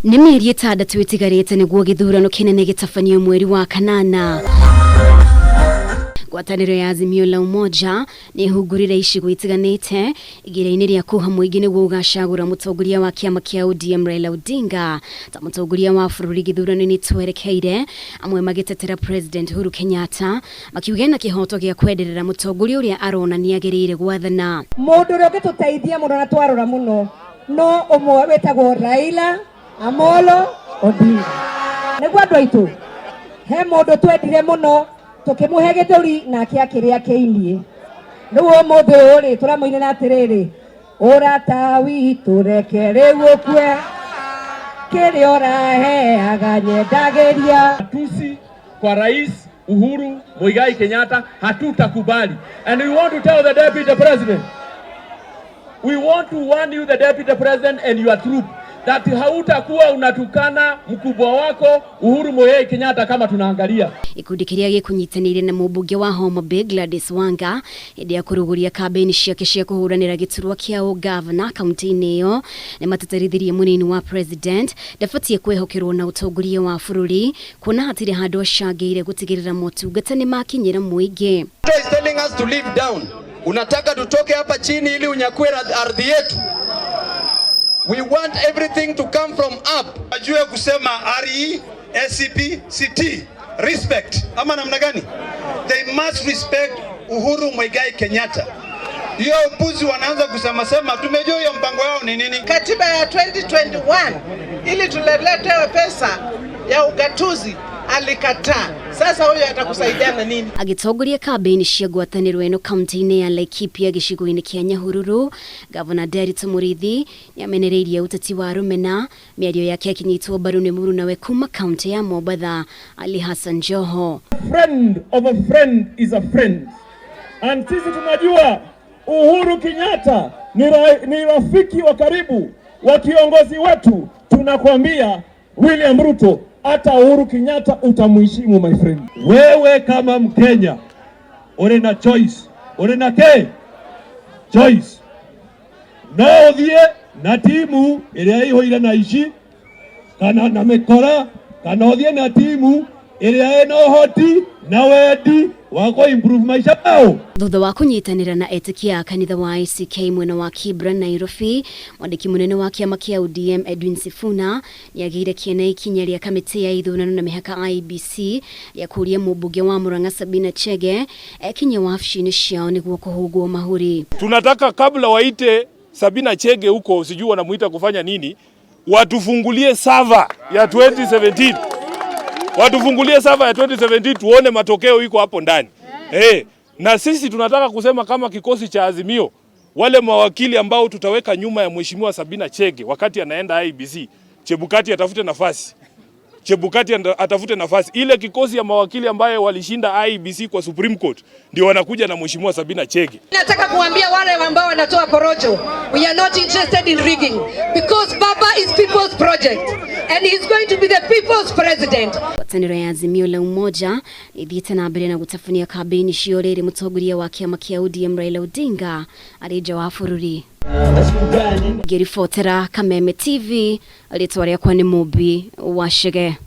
Nĩ mĩeri 6 ĩtigarĩte nĩguo gĩthurano kĩnene gĩtabanio mweri wa kanana. Ngwataniro ya Azimio La Umoja nĩ hungurire icigo itiganite igire-inĩ rĩa kuha mũingĩ nĩguo ũgacagũra mutongoria wa kiama kĩa ODM Raila Odinga ta mutongoria wa bururi gĩthurano-inĩ twerekeire, amwe magĩtetera President Uhuru Kenyatta makiuga na kĩhoto gĩa kwenderera mutongoria ũrĩa arona nĩ agĩrĩire gwathana. Mũndũ ũrĩa ũngĩtũteithia mũno na twarora mũno no ũmwe wetagwo Raila Odinga. Nĩguo andũ aitũ he mũndũ twendire mũno tukimuhe gĩthũri na akĩakĩrĩa kĩinie. Nĩguo mũndũ ũrĩ tũramoine na atĩrĩrĩ, ũrata witũ reke rĩu ũkue kĩrĩa ũraheaga nyendagĩria. Tusi kwa Rais Uhuru Muigai Kenyatta hatutakubali. And we want to tell the Deputy President, we want to warn you, the Deputy President and your troop, that hautakuwa unatukana mkubwa wako Uhuru Muigai Kenyatta kama tunaangalia. Ikundi kĩrĩa gĩkunyitanĩire na mũmbunge wa Homa Bay Gladys Wanga hĩndĩ ya kũrugũria kambi-ini ciake cia kũhũranĩra gĩturwa kĩa ũgavana kaunti-inĩ ĩyo nĩ mateterithirie munini wa President ndabatie kwĩhokerwo na ũtongoria wa bũrũri kuona hatirĩ handũ acangĩire gũtigĩrĩra motungata nĩ makinyĩra mũingĩ. Is telling us to live down. Unataka tutoke hapa chini ili unyakue ardhi yetu. We want everything to come from up. Ajue kusema RE, SCP, CT, respect. Ama namna gani? They must respect Uhuru Muigai Kenyatta. Hiyo upuzi wanaanza kusema tumejua hiyo mpango yao ni nini. Katiba ya 2021 ili tuletewe pesa ya ugatuzi alikataa. Sasa huyo atakusaidia na nini? Agitongoria kambi-ini cia ngwatanĩro ĩno kaunti-inĩ ya Laikipia gĩcigo-inĩ kĩa Nyahururu, Gavana Nderitu Mũrĩithi nĩamenereirie ũteti wa Rumena, mĩario yake akinyitwo mbaru nĩ mũrunawe kuuma kaunti ya Mombasa Ali Hassan Joho. Friend of a friend is a friend. And sisi tunajua Uhuru Kenyatta ni rafiki wa karibu wa kiongozi wetu. Tunakwambia William Ruto, hata Uhuru Kenyatta utamheshimu my friend. Wewe kama Mkenya ore na choice, ore na choice. Na odhie na timu ĩrĩa ihoire na ici kana na mekora kana odhie na timu ĩrĩa ĩna ũhoti na wendi wa improve maisha yao. Thutha wa kunyitanĩra na etĩkia a kanitha wa ICK mwena wa Kibra Nairobi, mwandĩki mũnene wa kiama kĩa ODM Edwin Sifuna nĩagĩire ikinya rĩa kamĩtĩ ya ithurano na mĩhaka IEBC ya kũria mũmbunge wa Murang'a Sabina Chege ekinye wabici-inĩ ciao nĩguo kũhũngwo mahuri. Tunataka kabla waite Sabina Chege huko, sijui wanamuita kufanya nini, watufungulie server ya 2017. Watufungulie server ya 2017 tuone matokeo iko hapo ndani. Na sisi tunataka kusema kama kikosi cha Azimio, wale mawakili ambao tutaweka nyuma ya mheshimiwa Sabina Chege wakati anaenda IEBC, Chebukati atafute nafasi. Chebukati atafute nafasi. Ile kikosi ya mawakili ambaye walishinda IEBC kwa Supreme Court ndio wanakuja na mheshimiwa Sabina Chege. Nataka kuambia wale ambao wanatoa porojo, we are not interested in rigging because Baba is people's project and he is going to be the people's president. Ngwataniro ya Azimio La Umoja ithiĩte na mbere na gũtabania kambi-ini cio rĩrĩ mutongoria wa kiama kĩa ODM Raila Odinga arĩ nja wa bũrũri. Ngĩribotera Kameme TV, rĩtwa rĩakwa nĩ Mũmbi wa Chege.